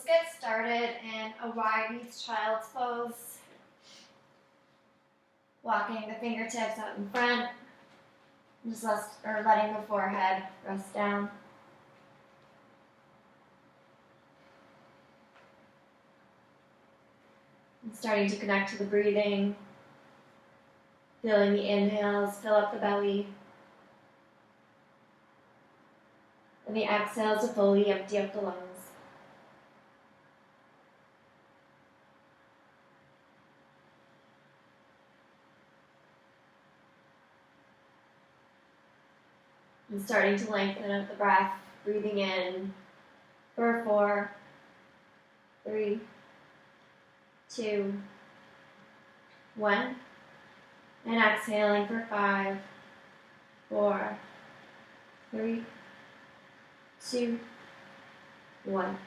get started in a wide knees child's pose. Walking the fingertips out in front, just letting the forehead rest down. And starting to connect to the breathing, feeling the inhales fill up the belly, and the exhales to fully empty out the lungs. And starting to lengthen out the breath, breathing in for 4, 3, 2, 1, and exhaling for 5, 4, 3, 2, 1.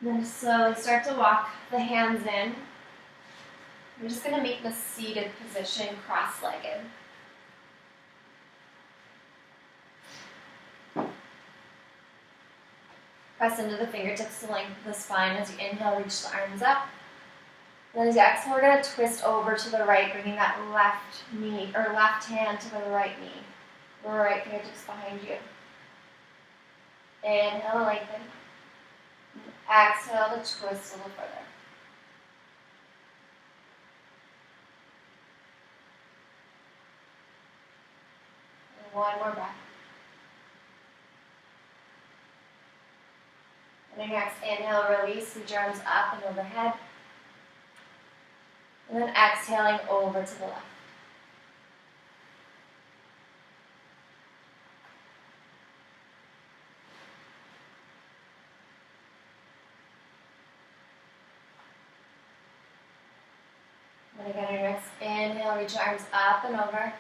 And then slowly start to walk the hands in. We're just going to make the seated position cross-legged. Press into the fingertips to lengthen the spine as you inhale, reach the arms up. And then as you exhale, we're going to twist over to the right, bringing that left knee or left hand to the right knee. The right fingertips behind you. Inhale, lengthen. Exhale to twist a little further. And one more breath. And then next, inhale, release, reach your arms up and overhead. And then exhaling over to the left. And again, your next inhale, reach your arms up and over.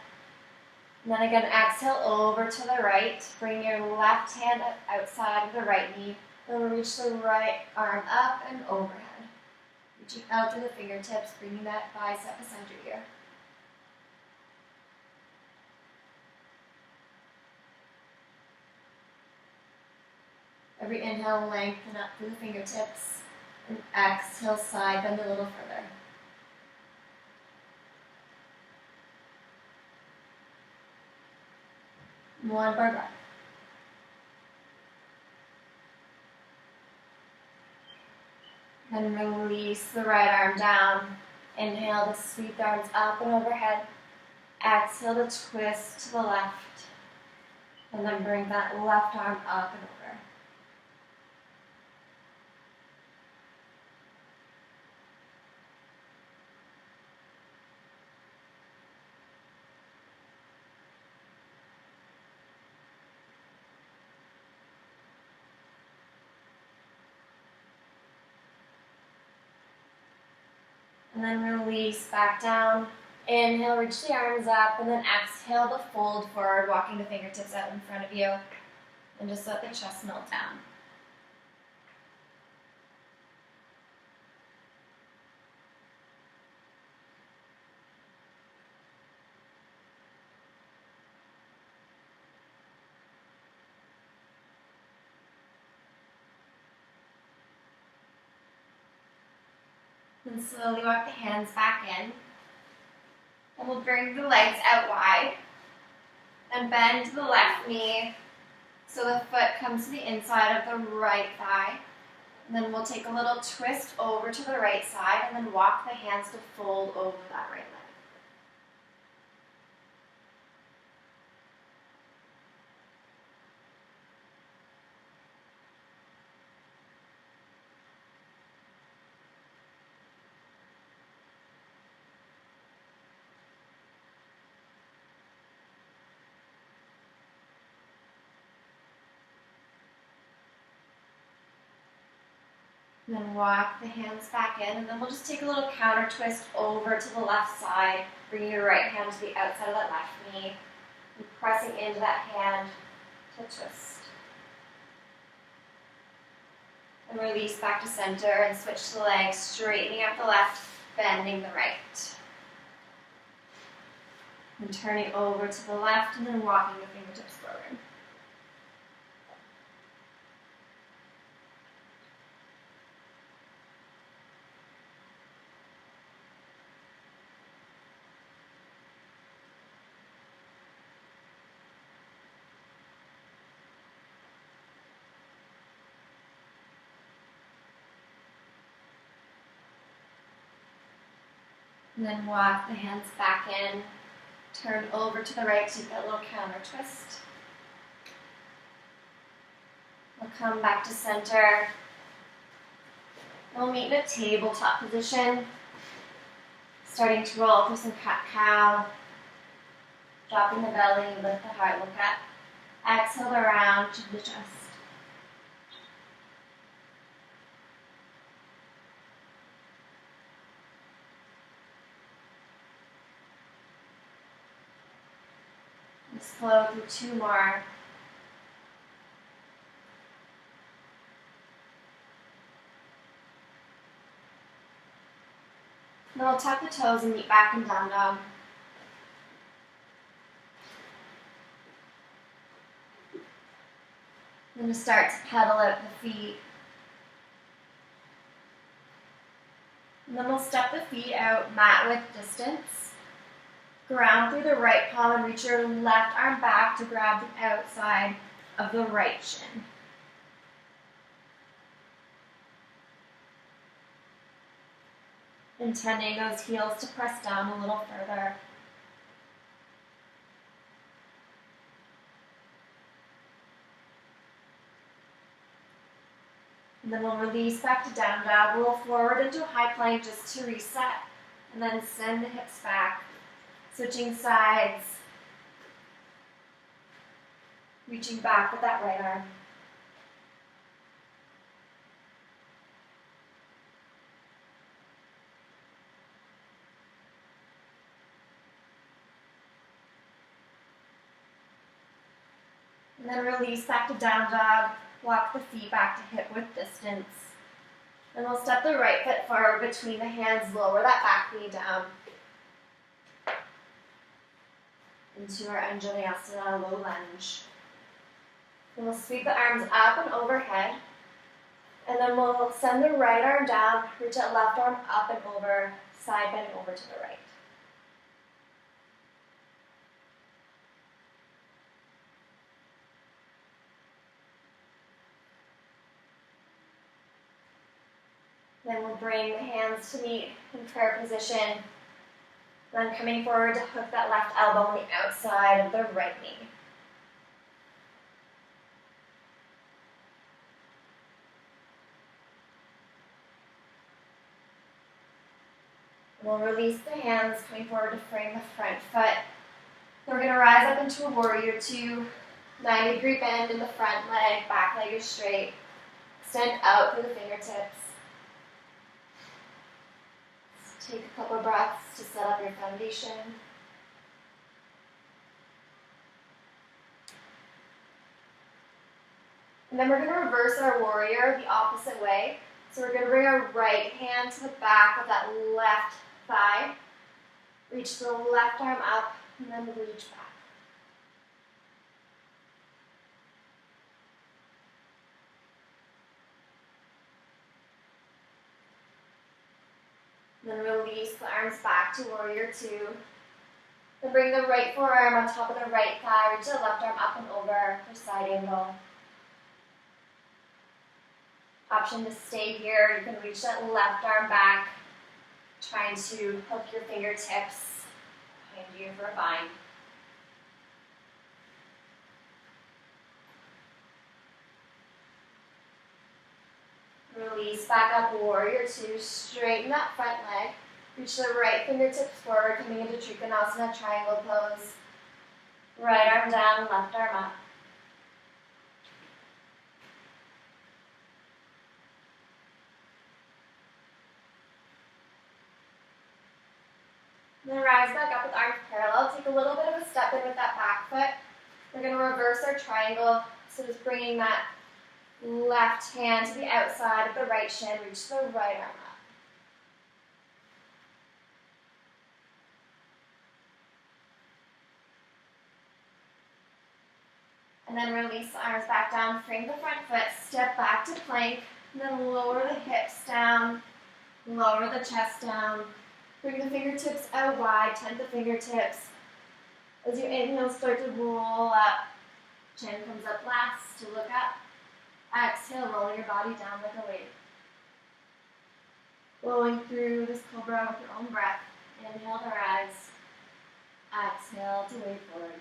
And then again, exhale over to the right. Bring your left hand outside of the right knee. Then we'll reach the right arm up and overhead. Reaching out to the fingertips, bringing that bicep to center here. Every inhale, lengthen up through the fingertips. And exhale, side bend a little further. One more breath. And release the right arm down. Inhale to sweep the arms up and overhead. Exhale to twist to the left. And then bring that left arm up and over. And then release back down. Inhale, reach the arms up, and then exhale to fold forward, walking the fingertips out in front of you. And just let the chest melt down. And slowly walk the hands back in. And we'll bring the legs out wide. And bend the left knee so the foot comes to the inside of the right thigh. And then we'll take a little twist over to the right side and then walk the hands to fold over that right leg. And then walk the hands back in, and then we'll just take a little counter twist over to the left side. Bring your right hand to the outside of that left knee. and pressing into that hand to twist. And release back to center and switch the legs, straightening out the left, bending the right. And turning over to the left and then walking the fingertips forward. And then walk the hands back in. Turn over to the right, take that little counter twist. We'll come back to center. We'll meet in a tabletop position. Starting to roll through some cat-cow. Dropping the belly, lift the heart, look up. Exhale around to the chest. Just flow through two more. Then we'll tuck the toes and meet back in down dog. Then to start to pedal out the feet. And then we'll step the feet out mat width distance. Ground through the right palm and reach your left arm back to grab the outside of the right shin. Intending those heels to press down a little further. And then we'll release back to down dog. Roll forward into a high plank just to reset. And then send the hips back. Switching sides. Reaching back with that right arm. And then release back to down dog. Walk the feet back to hip width distance. And we'll step the right foot forward between the hands, lower that back knee down. Into our Anjanesasana low lunge. And we'll sweep the arms up and overhead. And then we'll send the right arm down, reach that left arm up and over, side bending over to the right. Then we'll bring the hands to meet in prayer position. Then coming forward to hook that left elbow on the outside of the right knee. We'll release the hands, coming forward to frame the front foot. Then we're going to rise up into a warrior two. 90-degree bend in the front leg, back leg is straight. Extend out through the fingertips. Take a couple of breaths to set up your foundation. And then we're going to reverse our warrior the opposite way. So we're going to bring our right hand to the back of that left thigh. Reach the left arm up and then reach back. Then release the arms back to warrior two. Then bring the right forearm on top of the right thigh. Reach the left arm up and over for side angle. Option to stay here. You can reach that left arm back, trying to hook your fingertips behind you for a bind. Release back up, warrior two. Straighten that front leg. Reach the right fingertips forward, coming into Trikonasana, triangle pose. Right arm down, left arm up. Then rise back up with arms parallel. Take a little bit of a step in with that back foot. We're going to reverse our triangle, so just bringing that left hand to the outside of the right shin, reach the right arm up. And then release the arms back down, frame the front foot, step back to plank, and then lower the hips down, lower the chest down. Bring the fingertips out wide, tent the fingertips. As you inhale, start to roll up. Chin comes up last to look up. Exhale, rolling your body down like a wave. Flowing through this cobra with your own breath. Inhale to rise. Exhale to wave forward.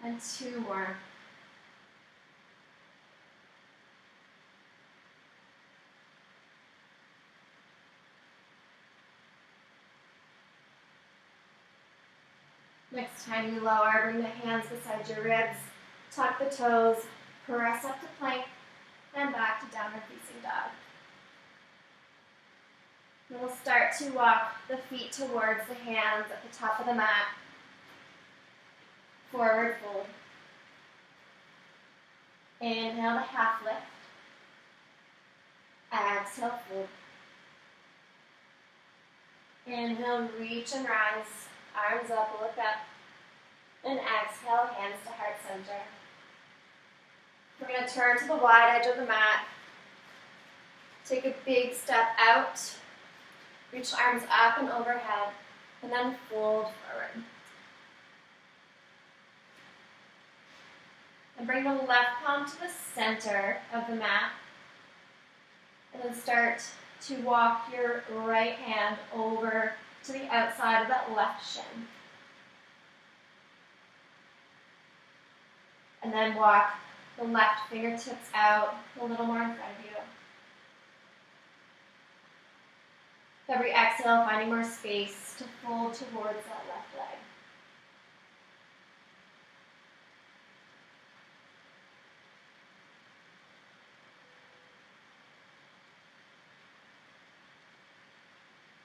And 2 more. Next time you lower, bring the hands beside your ribs, tuck the toes, press up to plank, and back to downward facing dog. Then we'll start to walk the feet towards the hands at the top of the mat. Forward fold. Inhale to half lift. Exhale, fold. Inhale, reach and rise. Arms up, look up. And exhale, hands to heart center. We're going to turn to the wide edge of the mat. Take a big step out. Reach the arms up and overhead. And then fold forward. And bring the left palm to the center of the mat. And then start to walk your right hand over to the outside of that left shin. And then walk the left fingertips out a little more in front of you. Every exhale, finding more space to fold towards that left leg.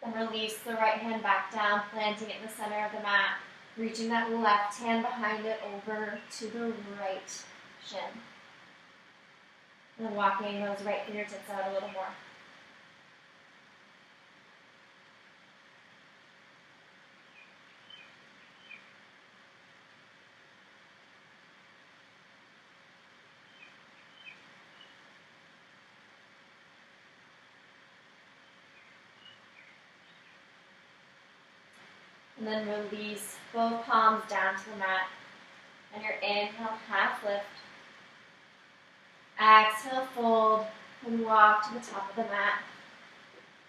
And release the right hand back down, planting it in the center of the mat, reaching that left hand behind it over to the right shin. And then walking those right fingertips out a little more. And then release both palms down to the mat. And your inhale, half lift. Exhale, fold, and walk to the top of the mat.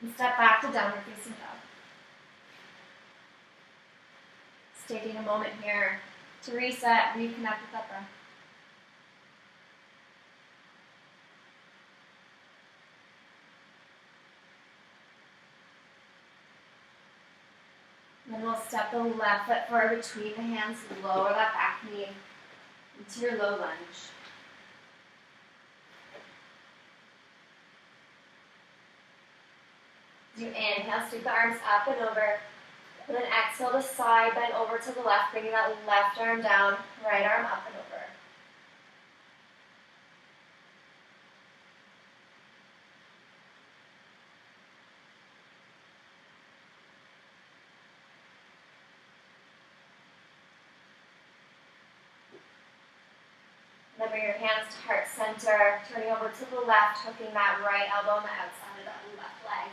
And step back to downward facing dog. Just taking a moment here to reset, reconnect with that breath. Then we'll step the left foot forward between the hands, lower that back knee into your low lunge. As you inhale, sweep the arms up and over. And then exhale to side, bend over to the left, bringing that left arm down, right arm up and over. Then bring your hands to heart center, turning over to the left, hooking that right elbow on the outside of that left leg.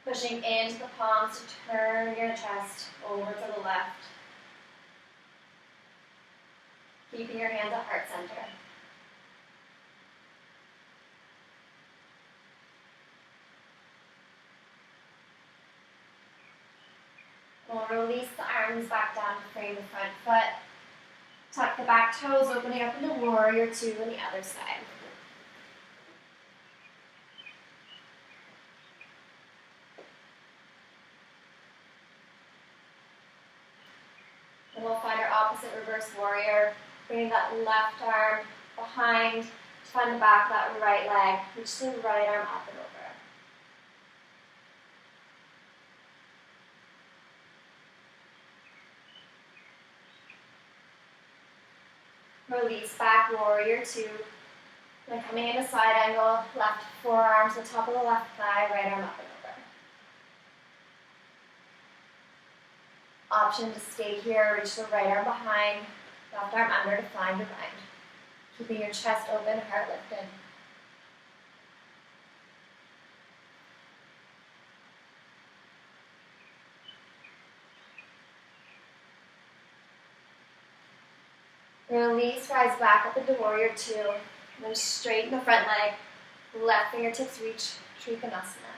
Pushing into the palms to turn your chest over to the left. Keeping your hands at heart center. We'll release the arms back down to frame the front foot. Tuck the back toes, opening up into warrior two on the other side. And we'll find our opposite reverse warrior. Bring that left arm behind to find the back of that right leg. Reach the right arm up and over. Release back, warrior two. Then coming in a side angle, left forearm to the top of the left thigh, right arm up and over. Option to stay here, reach the right arm behind, left arm under to find your bind. Keeping your chest open, heart lifted. Release, rise back up into warrior two. Then straighten the front leg, left fingertips reach Trikonasana.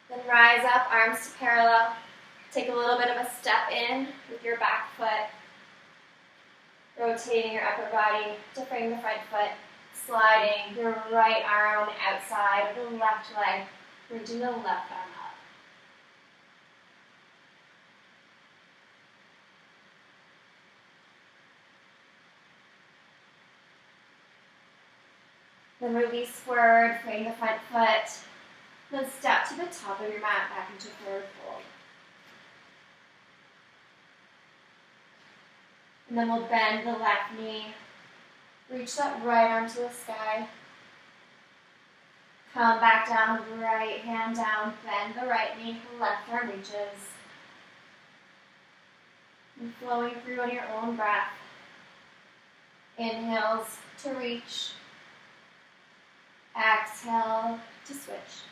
Then rise up, arms to parallel. Take a little bit of a step in with your back foot. Rotating your upper body to frame the front foot. Sliding your right arm on the outside of the left leg, bridging the left arm up. Then release forward, frame the front foot. Then step to the top of your mat back into forward fold. And then we'll bend the left knee. Reach that right arm to the sky. Come back down, right hand down, bend the right knee, left arm reaches. And flowing through on your own breath. Inhales to reach. Exhale to switch.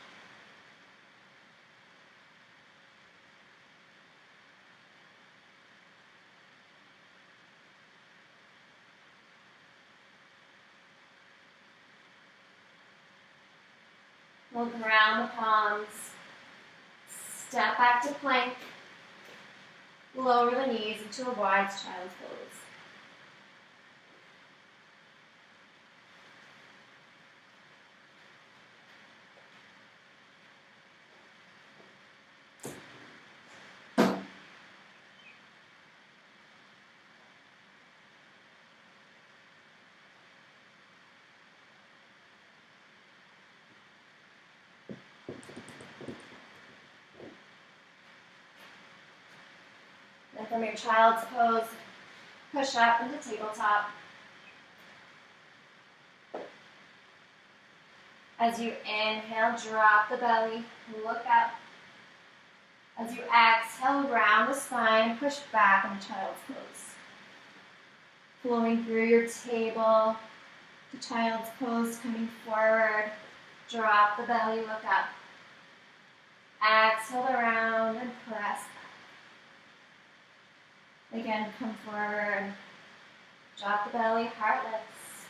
We'll ground the palms. Step back to plank. Lower the knees into a wide child's pose. Then from your child's pose, push up into tabletop. As you inhale, drop the belly, look up. As you exhale, round the spine, push back into child's pose. Flowing through your table to child's pose, coming forward. Drop the belly, look up. Exhale around and press back. Again, come forward. Drop the belly, heart lifts.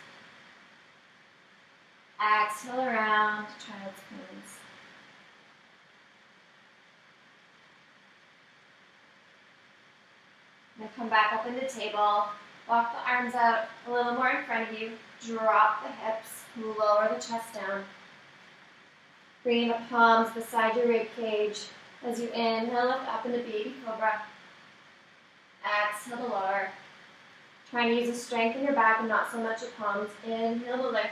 Exhale around to child's pose. Then come back up into table. Walk the arms out a little more in front of you. Drop the hips, lower the chest down. Bringing the palms beside your rib cage. As you inhale, lift up into baby cobra. Exhale to lower. Trying to use the strength in your back and not so much your palms. Inhale to lift.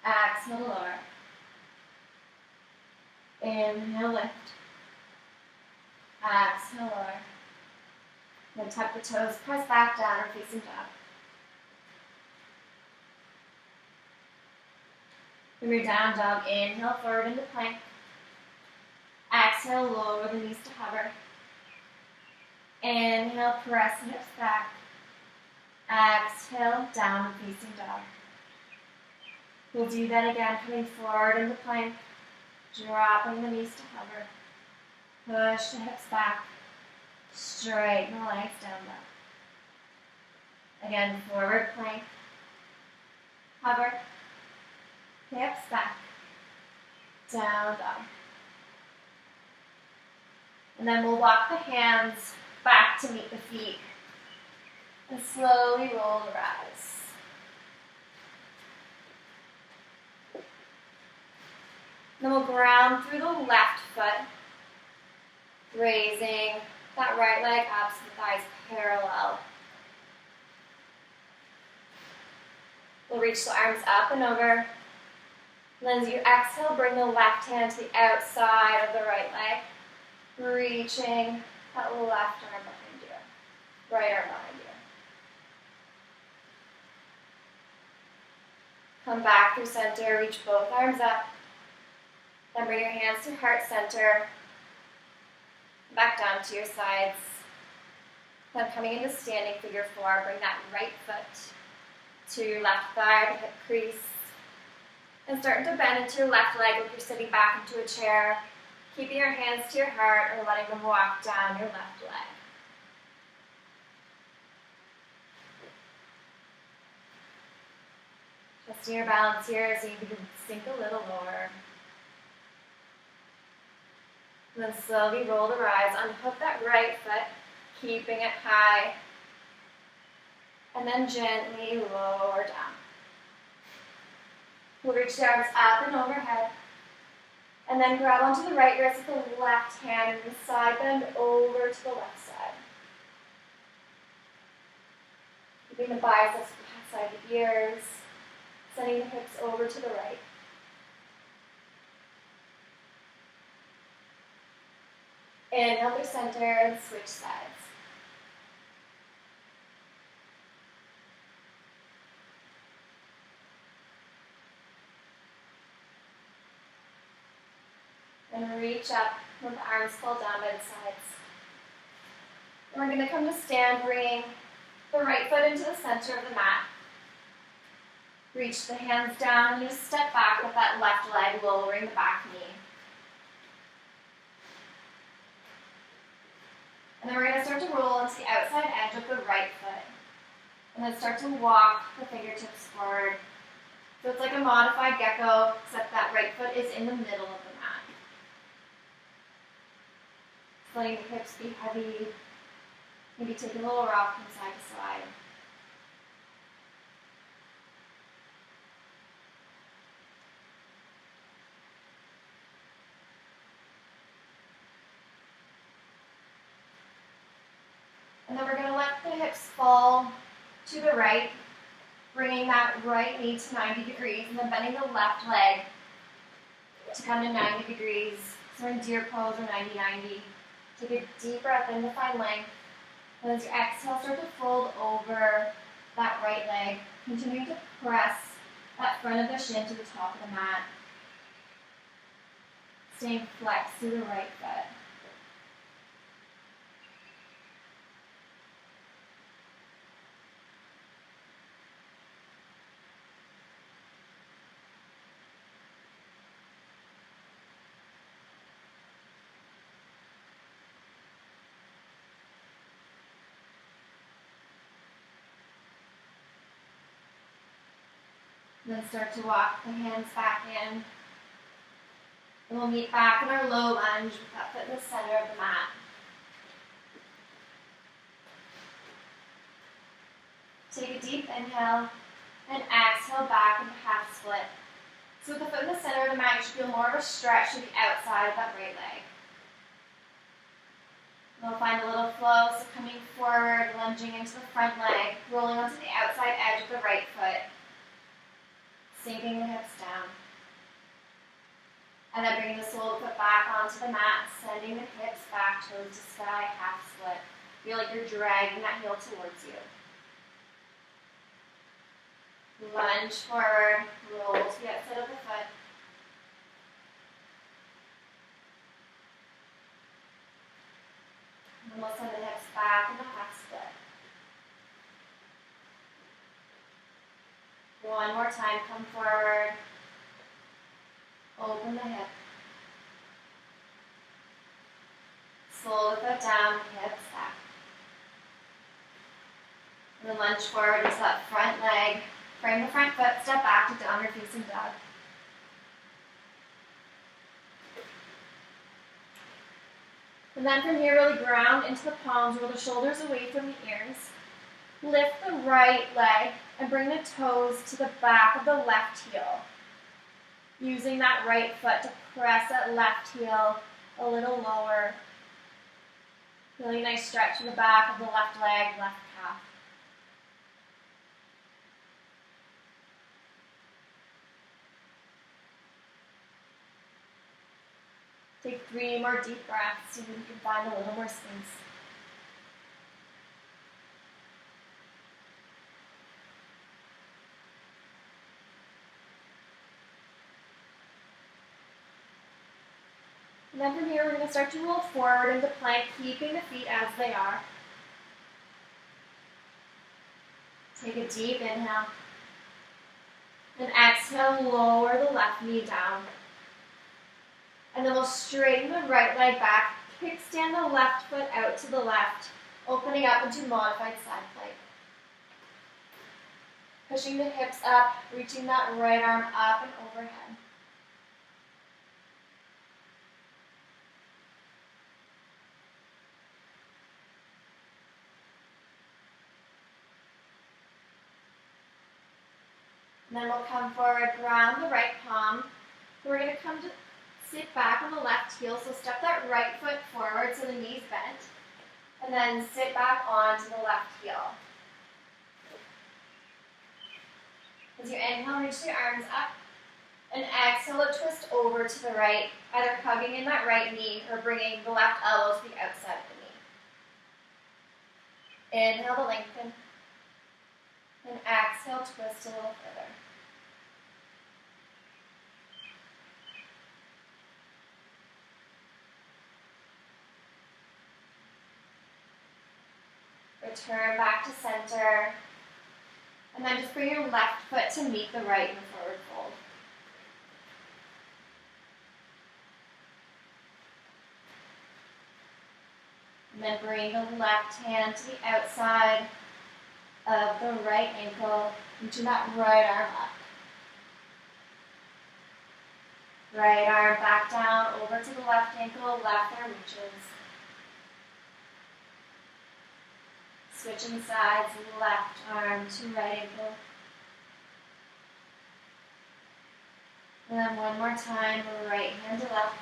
Exhale to lower. Inhale, lift. Exhale, lower. Then tuck the toes, press back down or facing dog. From your down dog, inhale forward into plank. Exhale, lower the knees to hover. Inhale, press the hips back. Exhale, down and facing dog. We'll do that again, coming forward into plank. Dropping the knees to hover. Push the hips back. Straighten the legs down low. Again, forward plank. Hover. Hips back. Down dog. And then we'll walk the hands back to meet the feet. And slowly roll the rise. Then we'll ground through the left foot, raising that right leg up so the thighs parallel. We'll reach the arms up and over. Then as you exhale, bring the left hand to the outside of the right leg, reaching that left arm behind you, right arm behind you. Come back through center, reach both arms up. Then bring your hands to heart center, back down to your sides. Then coming into standing figure four, bring that right foot to your left thigh, the hip crease. And starting to bend into your left leg if you're sitting back into a chair, keeping your hands to your heart or letting them walk down your left leg. Testing your balance here as you begin to sink a little lower. And then slowly roll the rise, unhook that right foot, keeping it high. And then gently lower down. We'll reach the arms up and overhead. And then grab onto the right wrist with the left hand and the side bend over to the left side. Keeping the biceps beside the ears, sending the hips over to the right. Inhale through center and switch sides. And reach up with the arms pull down by the sides. And we're going to come to stand, bringing the right foot into the center of the mat. Reach the hands down and just step back with that left leg, lowering the back knee. And then we're going to start to roll into the outside edge of the right foot. And then start to walk the fingertips forward. So it's like a modified gecko, except that right foot is in the middle of the mat. Letting the hips be heavy. Maybe take a little rock from side to side. And then we're going to let the hips fall to the right, bringing that right knee to 90 degrees, and then bending the left leg to come to 90 degrees. So we're in deer pose or 90-90. Take a deep breath in to find length. And as you exhale, start to fold over that right leg, continuing to press that front of the shin to the top of the mat. Staying flexed through the right foot. Then start to walk the hands back in. And we'll meet back in our low lunge with that foot in the center of the mat. Take a deep inhale and exhale back into half split. So with the foot in the center of the mat, you should feel more of a stretch to the outside of that right leg. We'll find a little flow, so coming forward, lunging into the front leg, rolling onto the outside edge of the right foot. Sinking the hips down. And then bringing the sole of the foot back onto the mat, sending the hips back, toes to sky, half split. Feel like you're dragging that heel towards you. Lunge forward, roll to the outside of the foot. And then we'll send the hips back into half split. One more time, come forward, open the hip. Slow the foot down, hips back. And then lunge forward into that front leg. Frame the front foot, step back to downward facing dog. And then from here, really ground into the palms, roll the shoulders away from the ears. Lift the right leg and bring the toes to the back of the left heel. Using that right foot to press that left heel a little lower. Really nice stretch in the back of the left leg, left calf. Take 3 more deep breaths so you can find a little more space. And then from here, we're going to start to roll forward into plank, keeping the feet as they are. Take a deep inhale. And exhale, lower the left knee down. And then we'll straighten the right leg back, kickstand the left foot out to the left, opening up into modified side plank. Pushing the hips up, reaching that right arm up and overhead. And then we'll come forward, ground the right palm. We're going to come to sit back on the left heel, so step that right foot forward so the knee's bent. And then sit back onto the left heel. As you inhale, reach the arms up. And exhale, twist over to the right, either hugging in that right knee or bringing the left elbow to the outside of the knee. Inhale to lengthen. And exhale, twist a little further. Return back to center. And then just bring your left foot to meet the right in the forward fold. And then bring the left hand to the outside of the right ankle, reaching that right arm up. Right arm back down, over to the left ankle, left arm reaches. Switching sides, left arm to right ankle. And then one more time, right hand to left.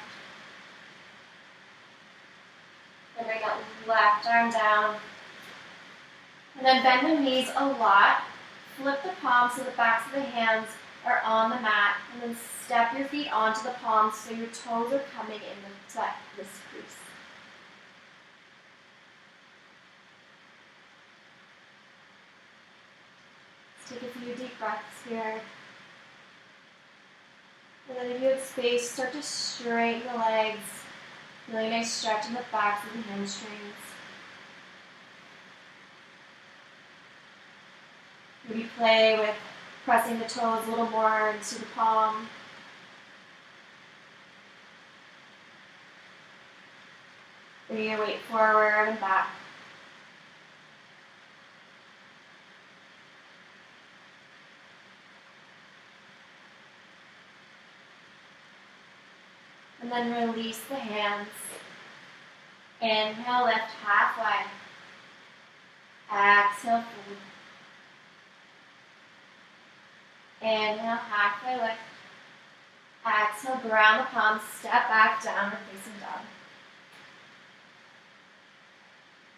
Then bring that left arm down. And then bend the knees a lot. Flip the palms so the backs of the hands are on the mat. And then step your feet onto the palms so your toes are coming into this crease. Take a few deep breaths here. And then if you have space, start to straighten the legs. Really nice stretch in the backs of the hamstrings. Maybe play with pressing the toes a little more into the palm. Bring your weight forward and back. And then release the hands. Inhale, lift halfway. Exhale, fold. Inhale, halfway lift. Exhale, ground the palms, step back, downward facing dog.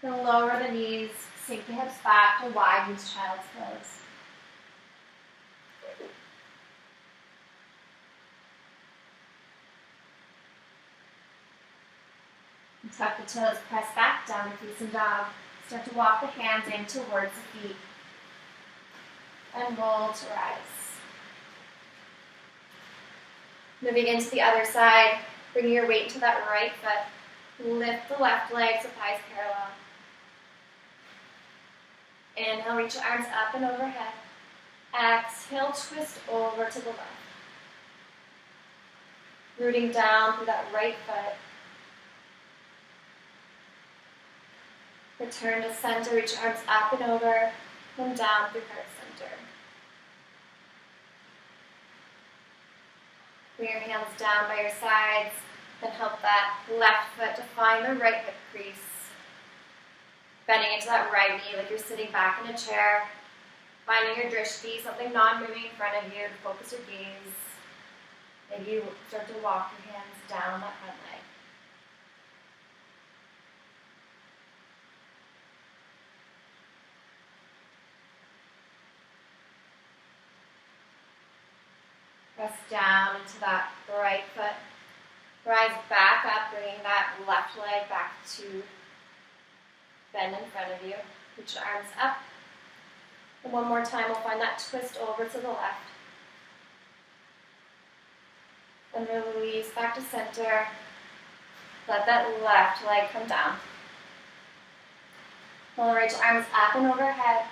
Then lower the knees, sink the hips back to wide, use child's pose. Tuck the toes, press back, downward facing dog. Start to walk the hands in towards the feet. And roll to rise. Moving into the other side, bring your weight to that right foot. Lift the left leg so thighs parallel. Inhale, reach your arms up and overhead. Exhale, twist over to the left. Rooting down through that right foot. Return to center, reach your arms up and over, then down through heart center. Bring your hands down by your sides, then help that left foot to find the right hip crease. bending into that right knee like you're sitting back in a chair. Finding your drishti, something non-moving in front of you to focus your gaze. Maybe you start to walk your hands down that front leg. Press down into that right foot. Rise back up, bringing that left leg back to bend in front of you. Reach your arms up. And one more time, we'll find that twist over to the left. Then release back to center. Let that left leg come down. We'll reach arms up and overhead.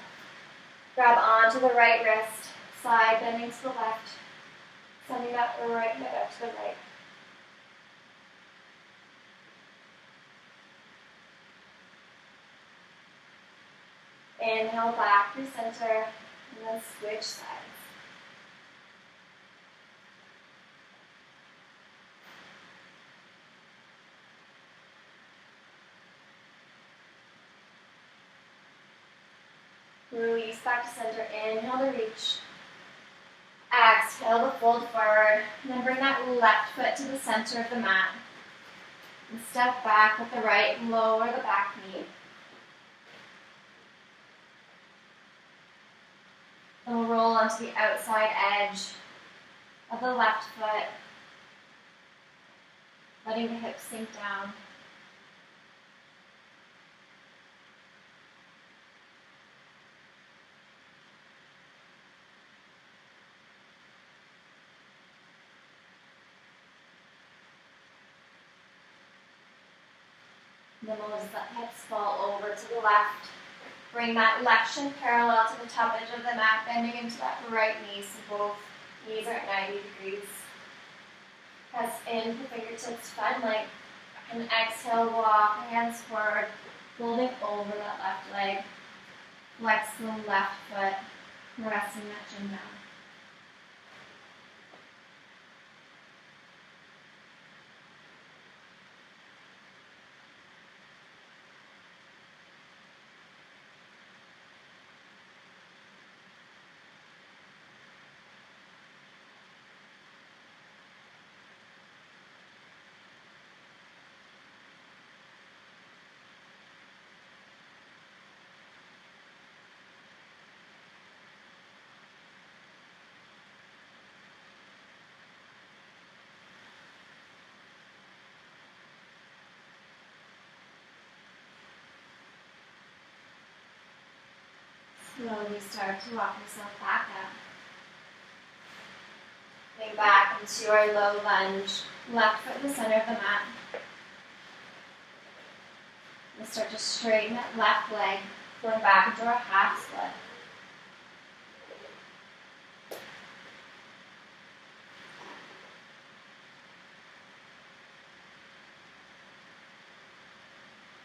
Grab onto the right wrist. Side bending to the left. Sending that right hip out to the right. Inhale back through center, and then switch sides. Release back to center, inhale to reach. Exhale to fold forward, and then bring that left foot to the center of the mat. And step back with the right, lower the back knee. And we'll roll onto the outside edge of the left foot, letting the hips sink down. And then we'll just let hips fall over to the left. Bring that left shin parallel to the top edge of the mat, bending into that right knee, so both knees are at 90 degrees. Press in the fingertips, find length, and exhale, walk hands forward, folding over that left leg. Flex the left foot, resting that chin down. Slowly start to walk yourself back up. Coming back into your low lunge, left foot in the center of the mat. And start to straighten that left leg, going back into our half split.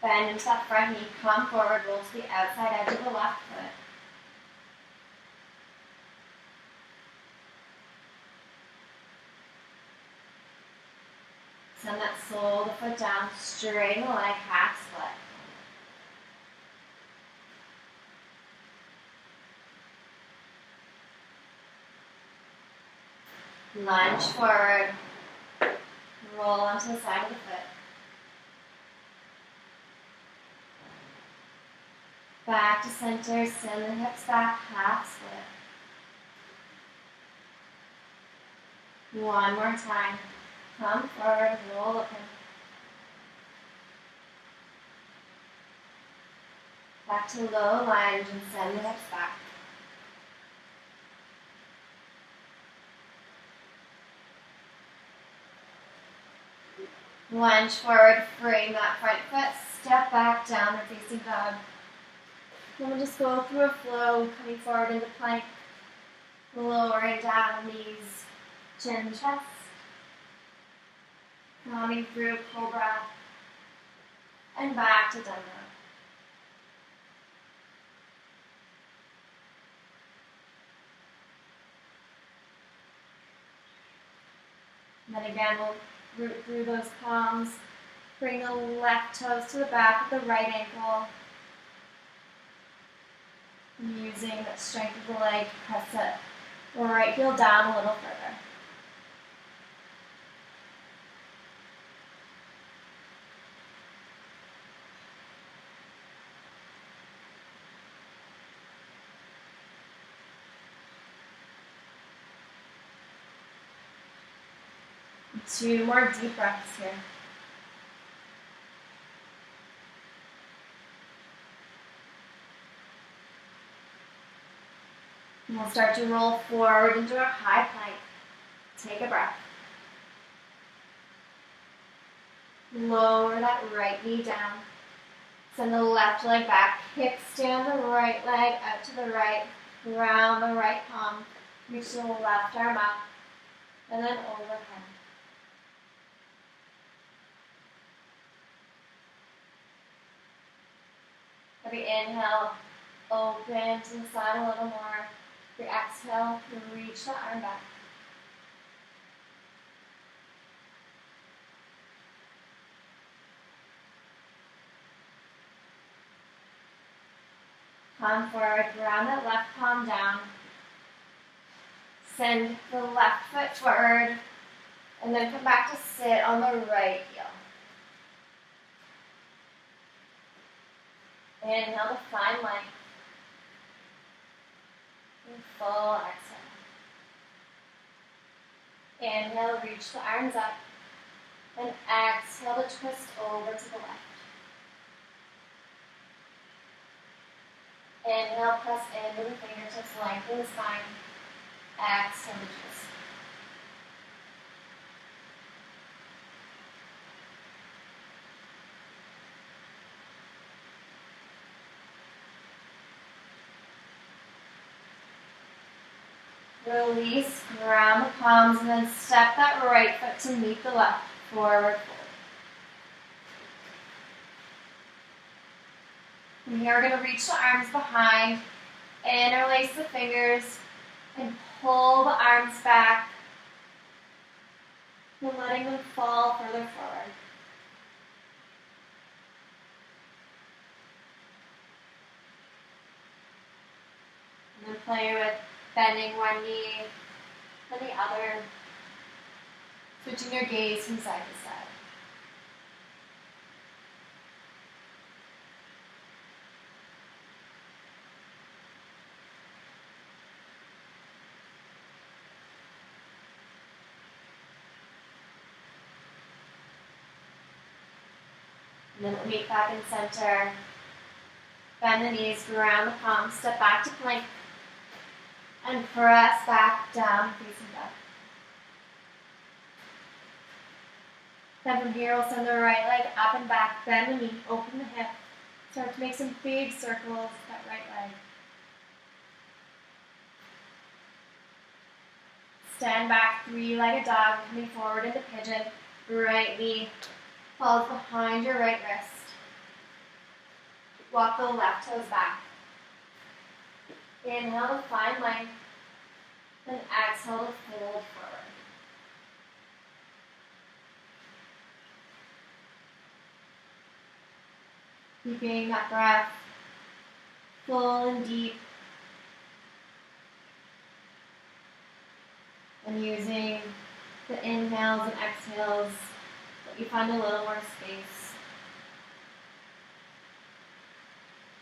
Bend into that front knee, come forward, roll to the outside edge of the left foot. Send that sole of the foot down, straighten the leg, half split. Lunge forward, roll onto the side of the foot. Back to center, send the hips back, half split. One more time. Come forward, roll open. Back to low lunge and send the hips back. Lunge forward, frame that front foot, step back, downward facing dog. Then we'll just go through a flow, coming forward into plank, lowering down knees, chin, chest. Coming through cobra, and back to Dunda. And then again, we'll root through those palms, bring the left toes to the back of the right ankle, And using the strength of the leg to press the right heel down a little further. Two more deep breaths here. And we'll start to roll forward into our high plank. Take a breath. Lower that right knee down. Send the left leg back. Kickstand the right leg out to the right. Round the right palm. Reach the left arm up. And then overhead. Every inhale, open to the side a little more. Your exhale, reach the arm back. Come forward, ground that left palm down. Send the left foot forward, and then come back to sit on the right heel. Inhale to find length. And full exhale. Inhale, reach the arms up. And exhale to twist over to the left. Inhale, press into the fingertips, lengthen the spine. Exhale to twist. Release, ground the palms, and then step that right foot to meet the left. Forward fold. And here we're going to reach the arms behind, interlace the fingers, and pull the arms back, and letting them fall further forward. And then play with bending one knee and the other, switching your gaze from side to side. And then we'll meet back in center. Bend the knees, ground the palms, step back to plank, and press back down, facing back. Then from here, we'll send the right leg up and back, bend the knee, open the hip. Start to make some big circles with that right leg. Stand back, three-legged dog, coming forward into pigeon. Right knee falls behind your right wrist. Walk the left toes back. Inhale to find length. Then exhale to fold forward. Keeping that breath full and deep. And using the inhales and exhales, let you find a little more space.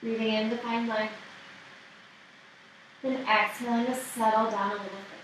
Breathing in to find length. Then exhaling to settle down a little further.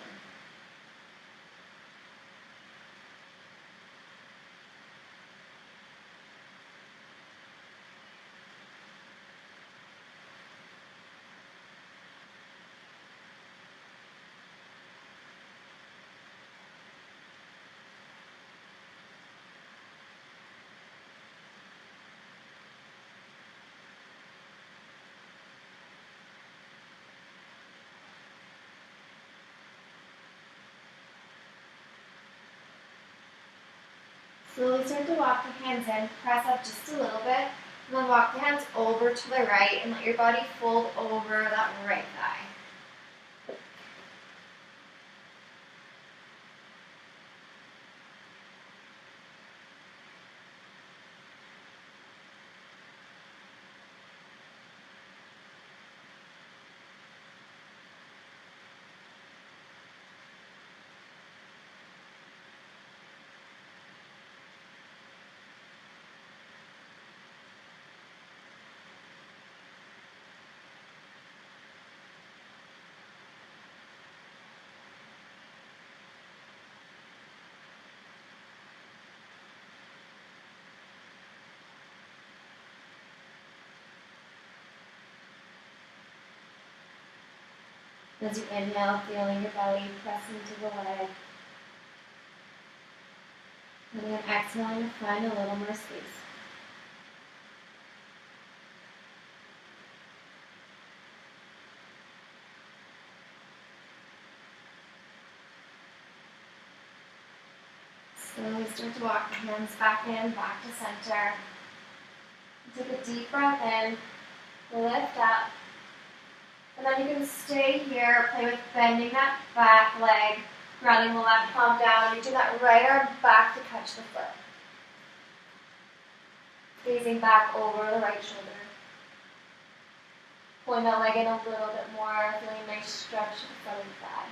Slowly start to walk the hands in, press up just a little bit, and then walk the hands over to the right and let your body fold over that right thigh. As you inhale, feeling your belly press into the leg. And then exhaling to find a little more space. Slowly start to walk the hands back in, back to center. Take a deep breath in, lift up, and then you can stay here, play with bending that back leg, grounding the left palm down, reaching that right arm back to catch the foot. Gazing back over the right shoulder. Pulling that leg in a little bit more, feeling a nice stretch in the front of the thigh.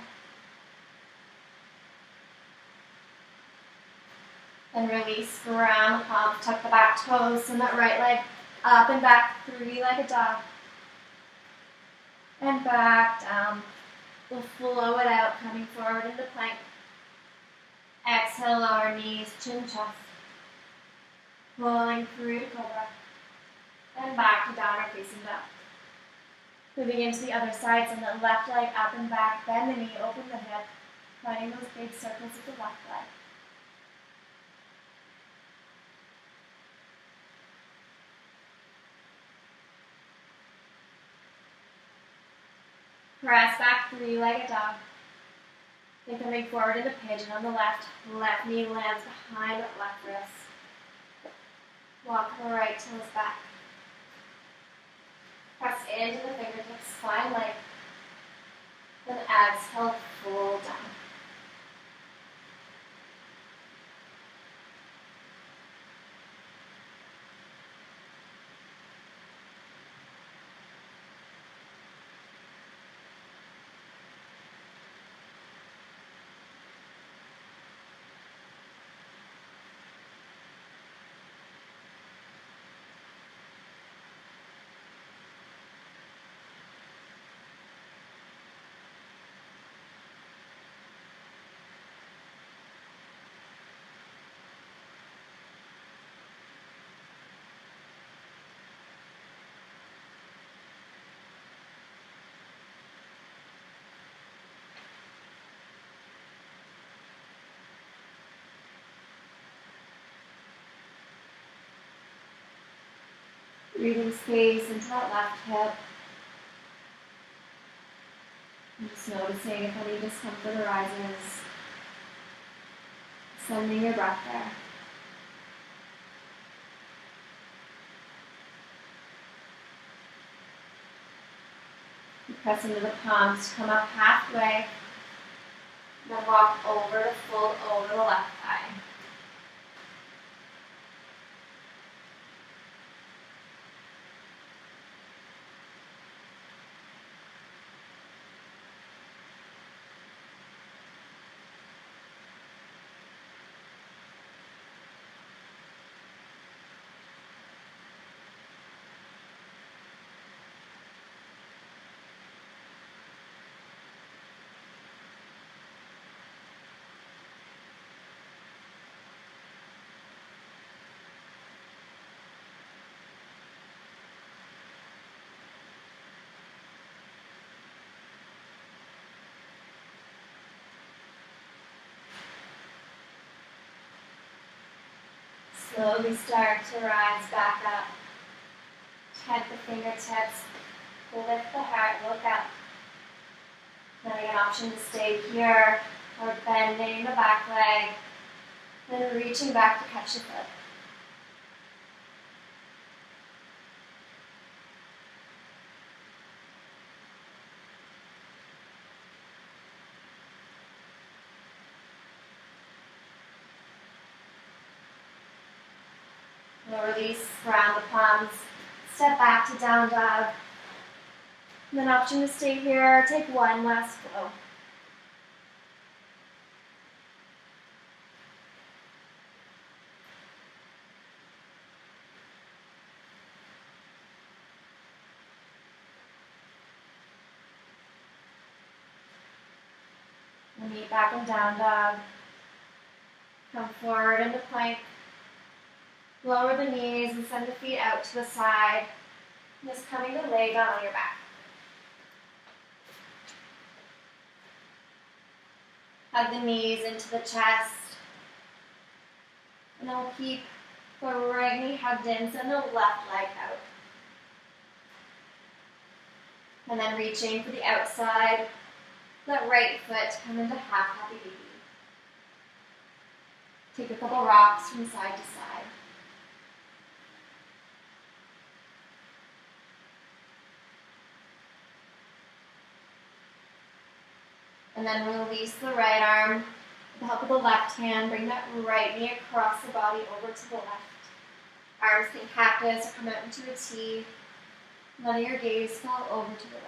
And release, ground the palms, tuck the back toes, send that right leg up and back, 3-legged dog. And back down. We'll flow it out, coming forward into plank. Exhale, lower knees, chin, chest. Pulling through to cobra. And back to downward facing dog. Moving into the other side, send the left leg up and back, bend the knee, open the hip, finding those big circles with the left leg. Press back, 3-legged dog. Then coming forward into pigeon on the left knee lands behind that left wrist. Walk the right toes back. Press into the fingertips, find length. Then exhale, fold down. Breathing space into that left hip. And just noticing if any discomfort arises. Sending your breath there. You press into the palms to come up halfway. Then walk over to fold over the left thigh. Slowly start to rise back up. Head the fingertips, lift the heart, look up. Then an option to stay here or bending the back leg, then reaching back to catch the foot. We'll release, ground the palms, step back to down dog. And then option to stay here, take one last flow. And meet back in down dog. Come forward into plank. Lower the knees and send the feet out to the side. Just coming to lay down on your back. Hug the knees into the chest. And then we'll keep the right knee hugged in, send the left leg out. And then reaching for the outside, let right foot come into half happy baby. Take a couple rocks from side to side. And then release the right arm. With the help of the left hand, bring that right knee across the body over to the left. Arms can cactus or come out into a T. Letting your gaze fall over to the right.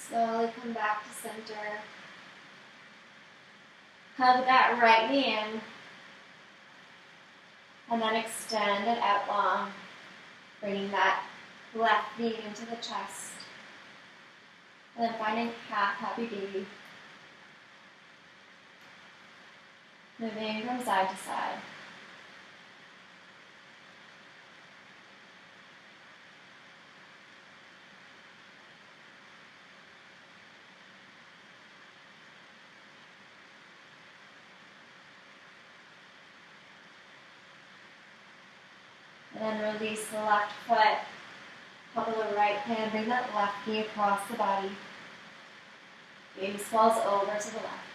Slowly come back to center. Hug that right knee in. And then extend it out long. Bringing that left knee into the chest. And then finding half happy baby. Moving from side to side. And then release the left foot. Top of the right hand, bring that left knee across the body. Gaze falls over to the left.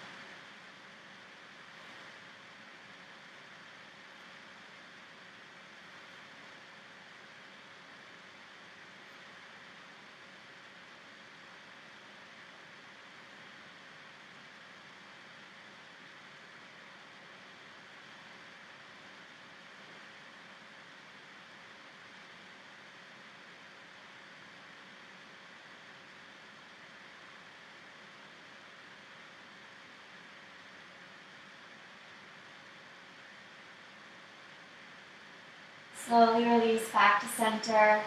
Slowly release back to center.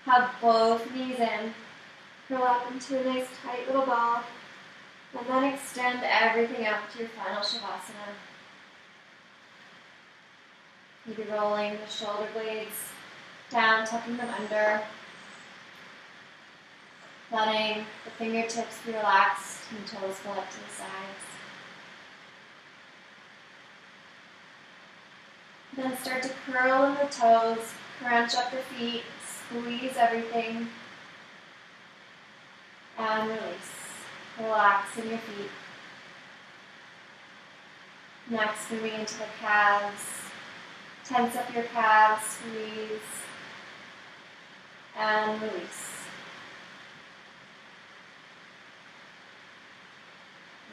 Hug both knees in. Curl up into a nice tight little ball. And then extend everything out to your final Shavasana. Maybe rolling the shoulder blades down, tucking them under. Letting the fingertips be relaxed and toes go up to the sides. Then start to curl in the toes, crunch up the feet, squeeze everything, and release. Relax in your feet. Next, moving into the calves. Tense up your calves, squeeze, and release.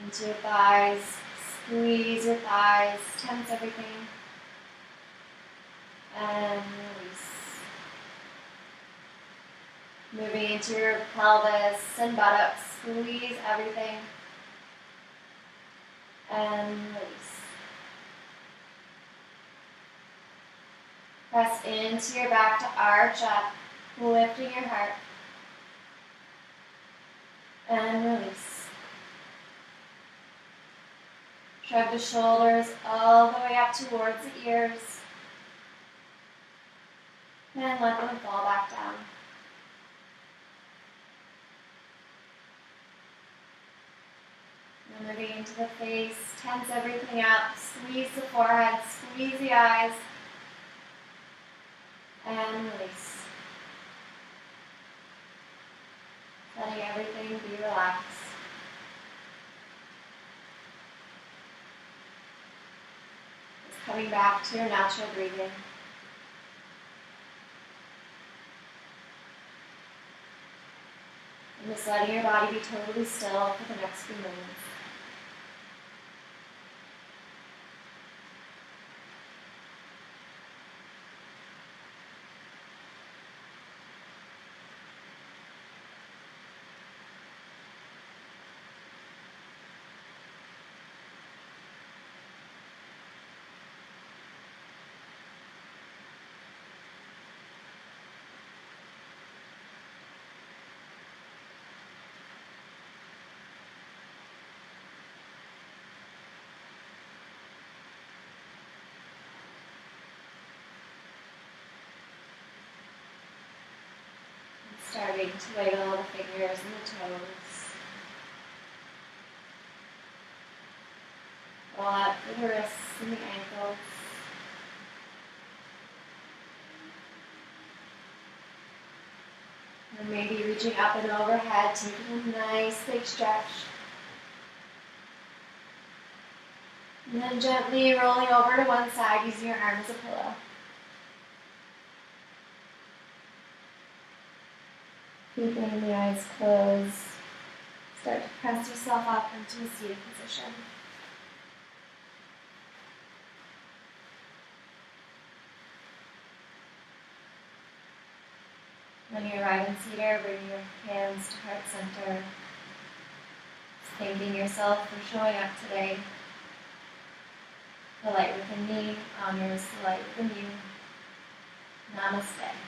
Into your thighs, squeeze your thighs, tense everything. And release. Moving into your pelvis and buttocks, squeeze everything. And release. Press into your back to arch up, lifting your heart. And release. Shrug the shoulders all the way up towards the ears. And let them fall back down. And moving into the face, tense everything up, squeeze the forehead, squeeze the eyes, and release. Letting everything be relaxed. Just coming back to your natural breathing. And just letting your body be totally still for the next few moments. beginning to wiggle the fingers and the toes. Roll up through the wrists and the ankles. And maybe reaching up and overhead, taking a nice big stretch. And then gently rolling over to one side using your arm as a pillow. Keeping the eyes closed. Start to press yourself up into a seated position. When you arrive in seated, bring your hands to heart center. Just thanking yourself for showing up today. The light within me honors the light within you. Namaste.